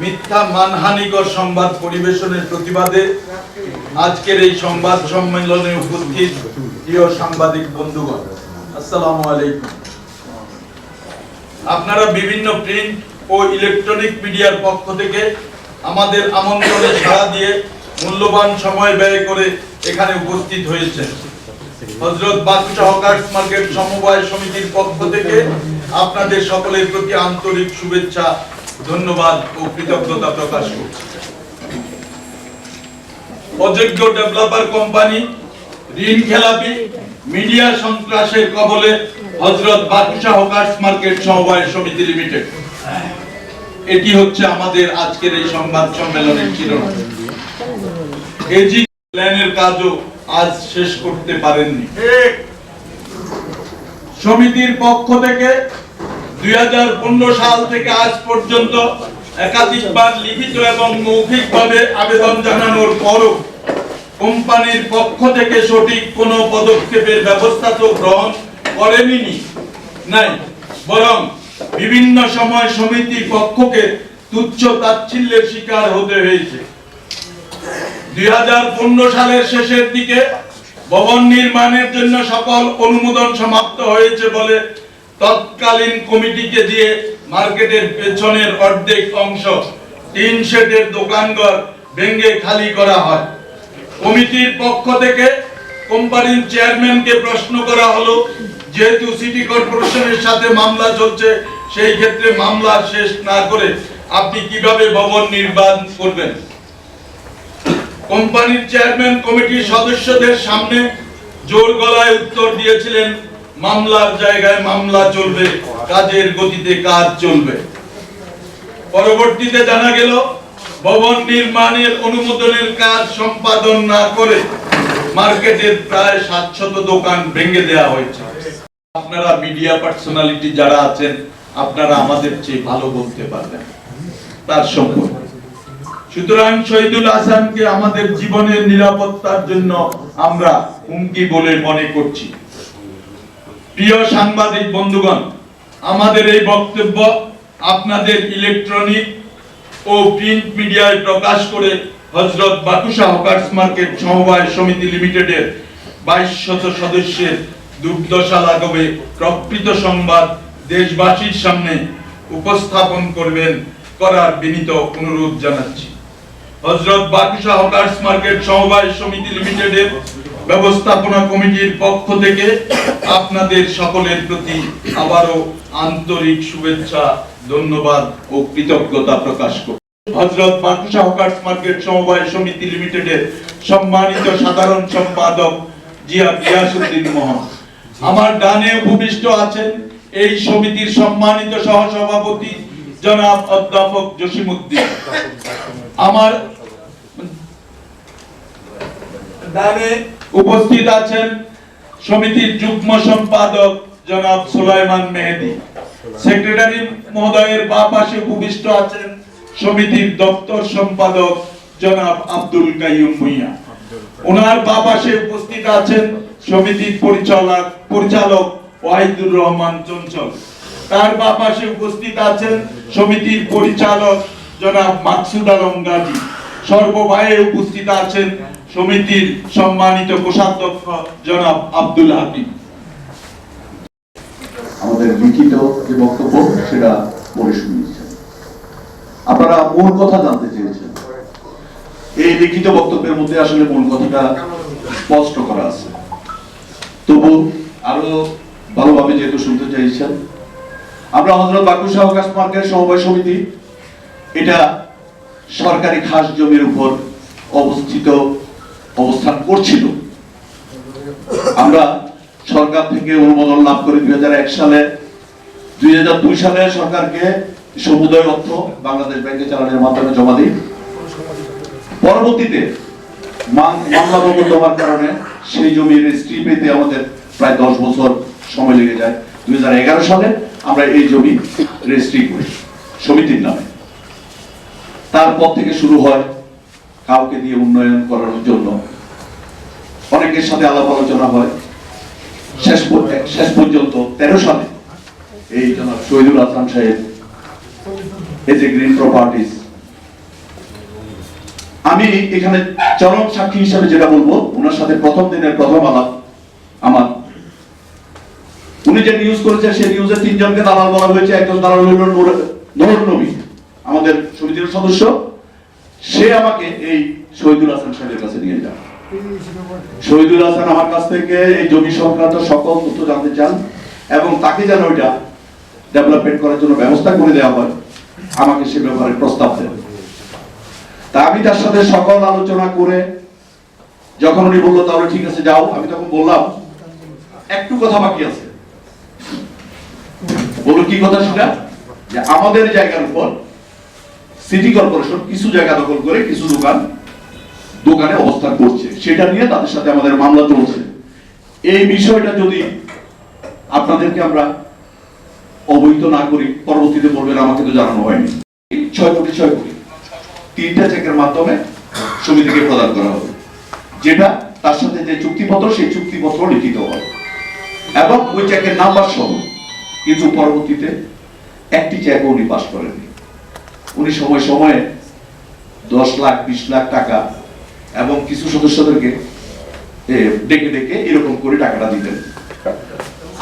মিথ্যা মানহানিকর সংবাদ পরিবেশনের প্রতিবাদে আজকের এই সংবাদ সম্মেলনে উপস্থিত প্রিয় সাংবাদিক বন্ধুগণ, আসসালামু আলাইকুম। আপনারা বিভিন্ন প্রিন্ট ও ইলেকট্রনিক মিডিয়ার পক্ষ থেকে আমাদের আমন্ত্রণে সাড়া দিয়ে মূল্যবান সময় ব্যয় করে এখানে উপস্থিত হয়েছেন। হযরত বাদশা হকার্স মার্কেট সমবায় সমিতির পক্ষ থেকে আপনাদের সকলের প্রতি আন্তরিক শুভেচ্ছা, ধন্যবাদ ও কৃতজ্ঞতা প্রকাশ করছি। অযোগ্য ডেভেলপার কোম্পানি, ঋণ খেলাপি, মিডিয়া সন্ত্রাসের কবলে হযরত বাদশা হকার্স মার্কেট সমবায় সমিতি লিমিটেড, এটি হচ্ছে আমাদের আজকের এই সংবাদ সম্মেলনের শিরোনাম। এজি প্ল্যানের কাজও আজ শেষ করতে পারেননি। সমিতির পক্ষ থেকে 2015 সাল থেকে আজ পর্যন্ত একাধিকবার লিখিত এবং মৌখিকভাবে আবেদন জানানোর পরও কোম্পানির পক্ষ থেকে সঠিক কোনো পদক্ষেপের ব্যবস্থা তো গ্রহণ করেনি নাই, বরং বিভিন্ন সময় সমিতির পক্ষকে তুচ্ছ তাচ্ছিল্যের শিকার হতে হয়েছে। 2015 সালের শেষের দিকে ভবন নির্মাণের জন্য সকল অনুমোদন সমাপ্ত হয়েছে বলে তৎকালীন কমিটিকে দিয়ে মার্কেটের পেছনের অর্ধেক অংশ টিন শেডের দোকানঘর ভেঙে খালি করা হয়। কমিটির পক্ষ থেকে কোম্পানির চেয়ারম্যানকে প্রশ্ন করা হলো, যেহেতু সিটি কর্পোরেশনের সাথে মামলা চলছে, সেই ক্ষেত্রে মামলা শেষ না করে আপনি কিভাবে ভবন নির্মাণ করবেন? কোম্পানির চেয়ারম্যান কমিটির সদস্যদের সামনে জোর গলায় উত্তর দিয়েছিলেন, মামলার জায়গায় মামলা চলবে, কাজের গতিতে কাজ চলবে। পরবর্তীতে জানা গেল ভবন নির্মাণের অনুমোদনের কাজ সম্পাদন না করে মার্কেটের প্রায় 700 দোকান ভেঙে দেওয়া হয়েছে। আপনারা মিডিয়া পার্সোনালিটি যারা আছেন, আপনারা আমাদের চেয়ে ভালো বলতে পারবেন তার সম্পর্কে। সুতরাং শহীদুল হাসানকে আমাদের জীবনের নিরাপত্তার জন্য আমরা হুমকি বলে মনে করছি। প্রিয় সাংবাদিক বন্ধুগণ, আমাদের এই বক্তব্য আপনাদের ইলেকট্রনিক ও প্রিন্ট মিডিয়ায় প্রকাশ করে হযরত বাদশা হকার্স মার্কেট সমবায় সমিতি লিমিটেডের 2200 সদস্যের দুর্দশা লাঘবে প্রকৃত সংবাদ দেশবাসীর সামনে উপস্থাপন করার বিনীত অনুরোধ জানাচ্ছি। হযরত বাদশা হকার্স মার্কেট সমবায় সমিতি লিমিটেডের ব্যবস্থাপনা কমিটির পক্ষ থেকে আপনাদের সকলের প্রতি আবারও আন্তরিক শুভেচ্ছা, ধন্যবাদ ও কৃতজ্ঞতা প্রকাশ করছি। হযরত বাদশা হকার্স মার্কেট সমবায় সমিতি লিমিটেডের সম্মানিত সাধারণ সম্পাদক জিয়া গিয়াসউদ্দিন মোহন, আমার ডানে উপবিষ্ট আছেন এই সমিতির সম্মানিত সহসভাপতি জনাব অধ্যাপক জসিমউদ্দিন। আমার ডানে উপস্থিত আছেন সমিতির যুগ্ম সম্পাদক জনাব সুলাইমান মেহেদী। সেক্রেটারি মহোদয়ের বাম পাশে উপবিষ্ট আছেন সমিতির দপ্তর সম্পাদক জনাব আব্দুল কাইয়ুম ভুঁইয়া। ওনার বাম পাশে উপস্থিত আছেন সমিতির পরিচালক ওয়াহিদুর রহমান চঞ্চল। তার বাম পাশে উপস্থিত আছেন সমিতির পরিচালক জনাব মাকসুদ আলম গাজী। সর্ববায়ে উপস্থিত আছেন সমিতির সম্মানিত কোষাধ্যক্ষ জনাব আব্দুল হাকিম। আমাদের লিখিত যে বক্তব্য সেটা পড়ে শুনিয়েছেন। আপনারা মূল কথা জানতে চেয়েছেন। এই লিখিত বক্তব্যের মধ্যে আসলে মূল কথাটা স্পষ্ট করা আছে, তবু আরো ভালোভাবে যেহেতু শুনতে চাইছেন, আমরা হযরত বাদশা হকার্স মার্কেট সমবায় সমিতি, এটা সরকারি খাস জমির উপর অবস্থান করছিল। আমরা সরকার থেকে অনুমোদন লাভ করে 2002 সালে সরকারকে সমুদয় অর্থ বাংলাদেশ ব্যাংকে চালানের মাধ্যমে জমা দিই। পরবর্তীতে মামলা মোকদ্দমার কারণে সেই জমি রেজিস্ট্রি পেতে আমাদের প্রায় 10 বছর সময় লেগে যায়। 2011 সালে আমরা এই জমি রেজিস্ট্রি করি সমিতির নামে। তারপর থেকে শুরু হয় কাউকে দিয়ে উন্নয়ন করার জন্য অনেকের সাথে আলাপ আলোচনা হয়। শেষ পর্যন্ত 13 সালে এই জনাব শহীদুল হাসান সাহেব এজে গ্রিন প্রপার্টিজ আমি এখানে চরম সাক্ষী হিসেবে যেটা বলবো, ওনার সাথে প্রথম দিনের প্রথম আলাপ আমার, উনি যে নিউজ করেছে সেই নিউজে 3 জনকে দালাল বলা হয়েছে। একজন দালাল হইল নূর নবী, আমাদের সমিতির সদস্য। সে আমাকে এই শহীদুল হাসান সাহেবের কাছে নিয়ে যান। শহীদুল হাসান আমার কাছ থেকে এই জমি সংক্রান্ত সকল তথ্য জানতে চান এবং তাকে যেন ওইটা ডেভেলপমেন্ট করার জন্য ব্যবস্থা করে দেওয়া হয়, আমাকে সে ব্যাপারে প্রস্তাব দেন। তা আমি তার সাথে সকল আলোচনা করে যখন উনি বললো তাহলে ঠিক আছে যাও, আমি তখন বললাম একটু কথা বাকি আছে। বললো কি কথা? সেটা যে আমাদের জায়গার উপর সিটি কর্পোরেশন কিছু জায়গা দখল করে কিছু দোকানে অবস্থান করছে, সেটা নিয়ে তাদের সাথে আমাদের মামলা চলছে। এই বিষয়টা যদি আপনাদেরকে আমরা অবহিত না করি, পরবর্তীতে বলবেন আমাকে তো জানানো হয়নি। 6 কোটি 3টা চেকের মাধ্যমে সমিতিকে প্রদান করা হবে, যেটা তার সাথে যে চুক্তিপত্র সেই চুক্তিপত্র লিখিত হবে এবং ওই চেকের নাম্বার সহ। কিন্তু পরবর্তীতে একটি চেকও উনি পাস করেননি। উনি সময়ে 10 লাখ 20 লাখ টাকা এবং কিছু সদস্যদেরকে ডেকে ডেকে এরকম করে টাকাটা দিতেন।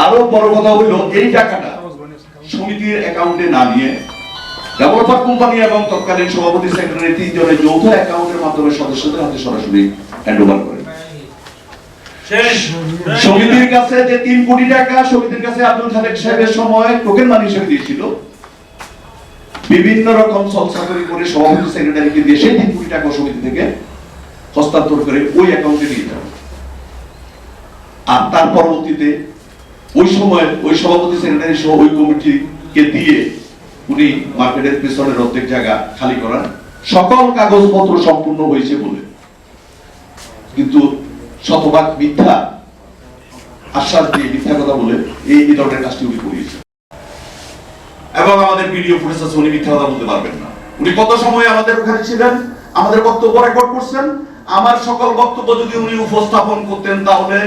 আরো বড় কথা হইল, এই টাকাটা সমিতির অ্যাকাউন্টে না নিয়ে ডেভেলপার কোম্পানি এবং তৎকালীন সভাপতি সেক্রেটারি 3 জনের যৌথ অ্যাকাউন্টের মাধ্যমে সদস্যদের হাতে সরাসরি হ্যান্ডওভার করেন। সমিতির কাছে যে 3 কোটি টাকা সমিতির কাছে আব্দুল খালেক সাহেবের সময় টোকেন মানি হিসেবে দিয়েছিল, বিভিন্ন রকম সলসাকরি করে সভাপতি সেক্রেটারিকে দিয়ে সেই 3 কোটি টাকা সমিতি থেকে হস্তান্তর করে ওই অ্যাকাউন্টে নিয়ে যান। আর তার পরবর্তীতে ওই সময় ওই সভাপতি সেক্রেটারি সহ ওই কমিটিকে দিয়ে উনি মার্কেটের পেছনের অর্ধেক জায়গা খালি করান, সকল কাগজপত্র সম্পূর্ণ হয়েছে বলে। কিন্তু শতভাগ মিথ্যা আশ্বাস দিয়ে মিথ্যা কথা বলে এই ধরনের কাজটি উনি করিয়েছেন। এবং আমাদের ভিডিও ফুটেজ আছে, উনি মিথ্যা কথা বলতে পারবেন না। উনি কত সময় আমাদের ওখানে ছিলেন, আমাদের বক্তব্য রেকর্ড করছেন। আমার সকল বক্তব্য যদি উনি উপস্থাপন করতেন তাহলে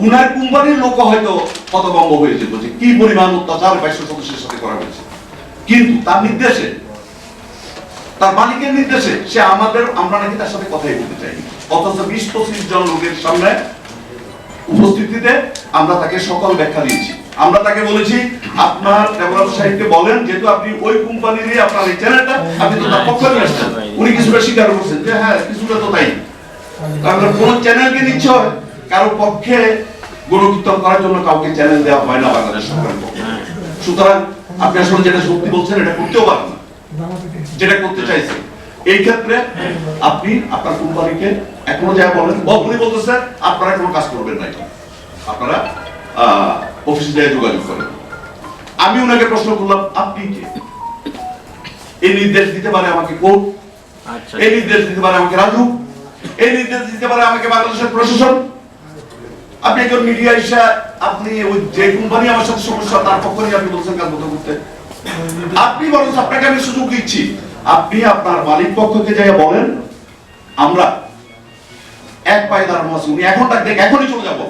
উনার কোম্পানির লোক হয়তো হতভম্ব হয়ে যেত যে কি পরিমাণ অত্যাচার 22 সদস্যের সাথে করা হয়েছে। কিন্তু তার নির্দেশে, তার মালিকের নির্দেশে সে আমরা নাকি তার সাথে কথাই বলতে চাইনি, অথচ 20-25 জন লোকের সামনে উপস্থিতিতে আমরা তাকে সকল ব্যাখ্যা দিয়েছি। আমরা তাকে বলেছি আপনার ডেভেলপার সাহেবকে বলেন, যেহেতু আপনি ওই কোম্পানিরই আপনার এই চ্যানেলটা, আপনি তো তার পক্ষে নিয়ে আসছেন। উনি কিছুটা স্বীকার করছেন যে হ্যাঁ কিছুটা তো তাই, কারণ কোন চ্যানেলকে নিচ্ছে হয় কারো পক্ষে গণকীর্তন করার জন্য কাউকে চ্যানেল দেওয়া হয় না বাংলাদেশ সরকারের পক্ষে। সুতরাং আপনি আসলে যেটা সত্যি বলছেন এটা করতেও পারেন না, যেটা করতে চাইছে। এই ক্ষেত্রে আপনি আপনার কোম্পানিকে এখনো যা বলেন, উনি বলতেছে আপনারা কোনো কাজ করবেন না, আপনারা অফিসে যেয়ে যোগাযোগ করেন। আমি ওনাকে প্রশ্ন করলাম আপনি কে? এই নির্দেশ দিতে পারে আমাকে কোর্ট, এই নির্দেশ দিতে পারে আমাকে রাজু, এই নির্দেশ দিতে পারে আমাকে বাংলাদেশের প্রশাসন। আপনি একজন মিডিয়া হিসেবে আপনি ওই যে কোম্পানি আমার সাথে সমস্যা তার পক্ষ নিয়ে আপনি বলছেন কাজ বন্ধ করতে। আপনি বলেন আপনাকে আমি সুযোগ দিচ্ছি, আপনি আপনার মালিক পক্ষকে যাই বলেন আমরা এক পায়ে দাঁড়ানো আছি, উনি এখন ডাক দেখ এখনই চলে যাবো,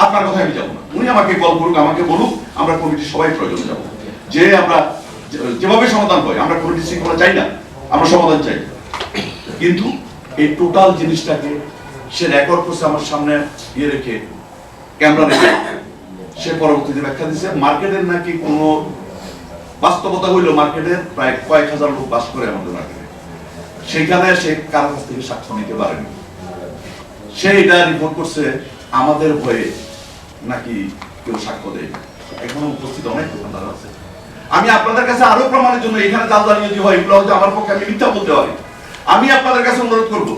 আপনার কথায় আমি যাবো না। উনি আমাকে কল করুক, আমাকে বলুক, আমরা কমিটির সবাই প্রয়োজন যাবো, যে আমরা যেভাবে সমাধান হয়। আমরা কমিটি শৃঙ্খলা চাই না, আমরা সমাধান চাই। কিন্তু এই টোটাল জিনিসটাকে সে রেকর্ড করছে আমার সামনে ইয়ে রেখে, ক্যামেরা রেখে। সে পরবর্তীতে ব্যাখ্যা দিচ্ছে মার্কেটের নাকি কোনো বাস্তবতা হইল, মার্কেটের প্রায় কয়েক হাজার লোক বাস করে আমাদের মার্কেটে, সেখানে সে কারোর কাছ থেকে সাক্ষ্য নিতে পারেনি। সে এটা রিপোর্ট করছে আমাদের ভয়ে নাকি কেউ সাক্ষ্য দেয়। এখনো উপস্থিত অনেক দোকানদার আছে। আমি আপনাদের কাছে আরো প্রমাণের জন্য এখানে জালদানি যদি হয়, এগুলো হয়তো আমার পক্ষে আমি মিথ্যা বলতে পারি। আমি আপনাদের কাছে অনুরোধ করবো,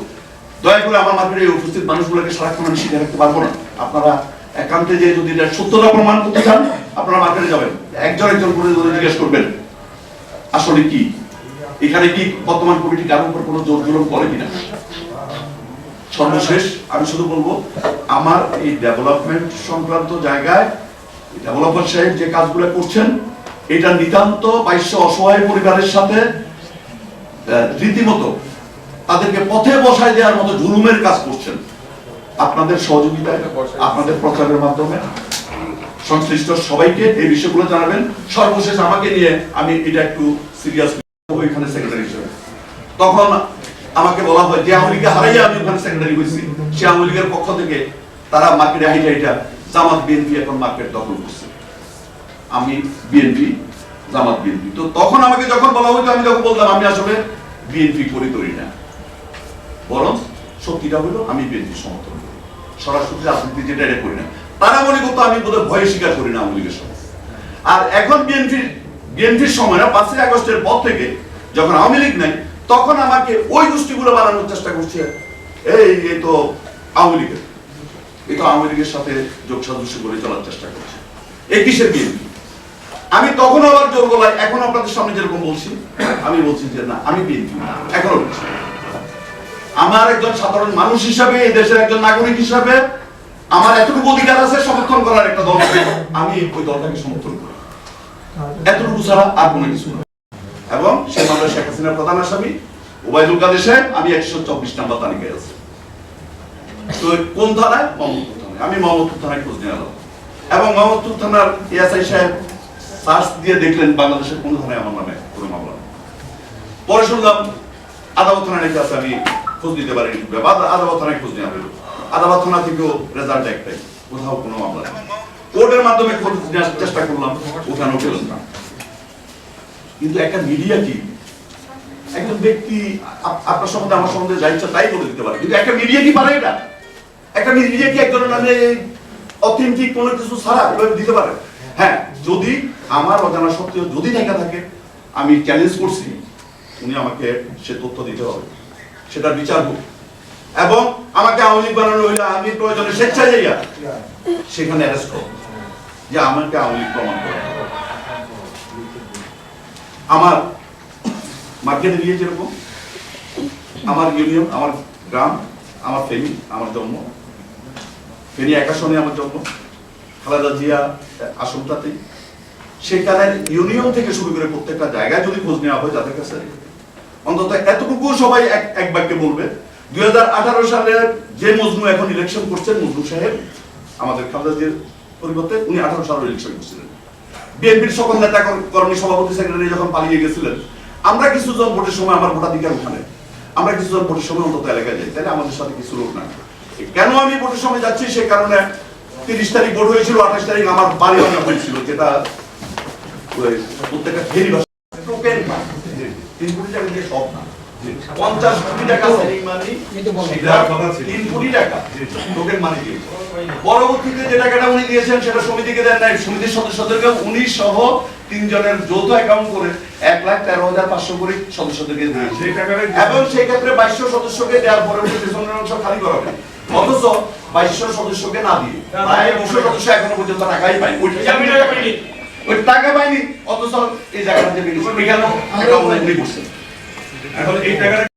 দয়া করে আমার মার্কেটে উপস্থিত মানুষগুলোকে সারাক্ষণ আমি শিখে রাখতে পারবো না। আপনারা একান্তে যে যদি সত্যতা প্রমাণ করতে চান, আপনারা মার্কেটে যাবেন, একজন করে যদি জিজ্ঞেস করবেন আসলে কি এখানে কি বর্তমান কমিটি কারোর উপর কোনো জোর জুলুম করে কিনা। সর্বশেষ আমি শুধু বলবো, আমার এই ডেভেলপমেন্ট সংক্রান্ত জায়গায় ডেভেলপার সাহেব যে কাজগুলো করছেন, এটা নিতান্ত 2200 অসহায় পরিবারের সাথে রীতিমতো তাদেরকে পথে বসায় দেওয়ার মতো জুলুমের কাজ করছেন। আপনাদের সহযোগিতায়, আপনাদের প্রচারের মাধ্যমে সংশ্লিষ্ট সবাইকে এই বিষয়গুলো জানাবেন। সর্বশেষ আমাকে নিয়ে আমি এটা একটু সিরিয়াস এখানে সেক্রেটারি হিসেবে, তখন আমাকে বলা হয় যে আওয়ামী লীগকে হারাইয়া আমি ওখানে সেক্রেটারি হয়েছি, সে আওয়ামী লীগের পক্ষ থেকে তারা মার্কেটে হাইটা জামাত বিএনপি এখন মার্কেট দখল করছে, আমি বিএনপি জামাত বিএনপি। তো তখন আমাকে যখন বলা হতো আমি যখন বলতাম আমি আসলে বিএনপি করি না, বরং সত্যিটা হলো আমি বিএনপি সমর্থন করি, সরাসরি রাজনীতি যেটা এটা করি না। তারা মনে করতো আমি বোধহয় ভয়ে স্বীকার করি না আওয়ামী লীগের সময়। আর এখন বিএনপির সময় না, 5ই আগস্টের পর থেকে যখন আওয়ামী লীগ নাই, তখন আমাকে ওই গোষ্ঠীগুলো বানানোর চেষ্টা করছে, এই তো আওয়ামী লীগের, এই তো আওয়ামী লীগের সাথে যোগ সাদৃশ্য করে চলার চেষ্টা করছে, এই কিসের বিএনপি। আমি তখন আবার জোর গলায় এখন আপনাদের সামনে যেরকম বলছি, আমি বলছি যে না আমি বিএনপি এখনো বলছি। আমার একজন সাধারণ মানুষ হিসাবে, এই দেশের একজন নাগরিক হিসাবে আমার এতটুকু অধিকার আছে সমর্থন করার একটা দল, আমি ওই দলটাকে সমর্থন করি, এতটুকু ছাড়া আর কোনো কিছু না। এবং সে মামলা শেখ হাসিনার প্রধান আসামি ওবায়দুল কাদের সাহেব, আমি 124 নাম্বার তালিকায় আছি। তো কোন থানায়? মোহাম্মদপুর থানায়। আমি মোহাম্মদপুর থানায় খোঁজ নিয়ে এলাম এবং মোহাম্মদপুর থানার এএসআই সাহেব সার্চ দিয়ে দেখলেন বাংলাদেশের কোন থানায় আমার নামে কোনো মামলা নেই। পরে শুনলাম আদালত থানায় রেখে আছে, আমি খোঁজ নিতে পারিনি, আদালত থানায় খোঁজ নেওয়া হলো, আদালত থানা থেকেও রেজাল্ট একটাই, কোথাও কোনো মামলা নেই। কোর্টের মাধ্যমে খোঁজ নেওয়ার চেষ্টা করলাম, ওখানেও পেলাম না। কিন্তু একটা মিডিয়া কি, একজন ব্যক্তি আপনার সম্বন্ধে আমার সম্বন্ধে যা ইচ্ছা তাই বলে দিতে পারে, কিন্তু একটা মিডিয়া কি পারে এটা? একটা মিডিয়া কি একজনের নামে অথেন্টিক কোনো কিছু ছাড়া এভাবে দিতে পারে? হ্যাঁ, যদি আমার অজানা সত্ত্বেও যদি দেখা থাকে, আমি চ্যালেঞ্জ করছি, উনি আমাকে সে তথ্য দিতে হবে, সেটার বিচার হোক। এবং আমাকে আওয়ামী লীগ বানানো হইলে আমি প্রয়োজনে স্বেচ্ছায় যাইয়া সেখানে অ্যারেস্ট করব, যে আমাকে আওয়ামী লীগ প্রমাণ করে। আমার মার্কেটে নিয়ে যেরকম আমার ইউনিয়ন, আমার গ্রাম, আমার ফেনী, আমার জন্ম ফেনী একাশনে, আমার জন্ম খালেদা জিয়া আসনটাতেই, সেখানে ইউনিয়ন থেকে শুরু করে প্রত্যেকটা জায়গায় যদি খোঁজ নেওয়া হয়, যাদের কাছে অন্তত এতটুকু সবাই এক বাক্যে বলবে, 2018 সালে যে মজনু এখন ইলেকশন করছেন, মজনু সাহেব আমাদের খালেদা জিয়ার পরিবর্তে, উনি 18 সালে ইলেকশন করছিলেন। বিএনপির সকল নেতা কর্মী, সভাপতি, সেক্রেটারি যখন পালিয়ে গেছিলেন, আমরা কিছুজন ভোটের সময়, আমার ভোটাধিকার ওখানে, আমরা কিছুজন ভোটের সময় অন্তত এলাকায় যাই, তাহলে আমাদের সাথে কিছু লোক না। কেন আমি ভোটের সময় যাচ্ছি? সে কারণে 30 তারিখ ভোট হয়েছিল, 28 তারিখ আমার বাড়ি বানা হয়েছিল, যেটা প্রত্যেকটা ফেরি বাসা 3 কোটি টাকা দিয়ে সব না, 50 কোটি টাকা সেলিং মানি, 3 কোটি টাকা টোকেন মানি দিয়ে। পরবর্তীতে যে টাকাটা উনি দিয়েছেন সেটা সমিতিকে দেন নাই, সমিতির সদস্যদেরকে উনি সহ 3 জনের যৌথ অ্যাকাউন্ট করে 1,13,500 করে সদস্যদেরকে দিয়েছে, এবং সেই ক্ষেত্রে 2200 সদস্যকে দেওয়ার পরে পেছনের অংশ খালি করা হবে, অথচ 2200 সদস্যকে না দিয়ে প্রায় 200 সদস্য এখনো পর্যন্ত টাকাই পায়নি, ওই টাকা পায়নি, অথচ এই জায়গাটা যে এখানেও উনি করছেন। এখন এই টাকাটা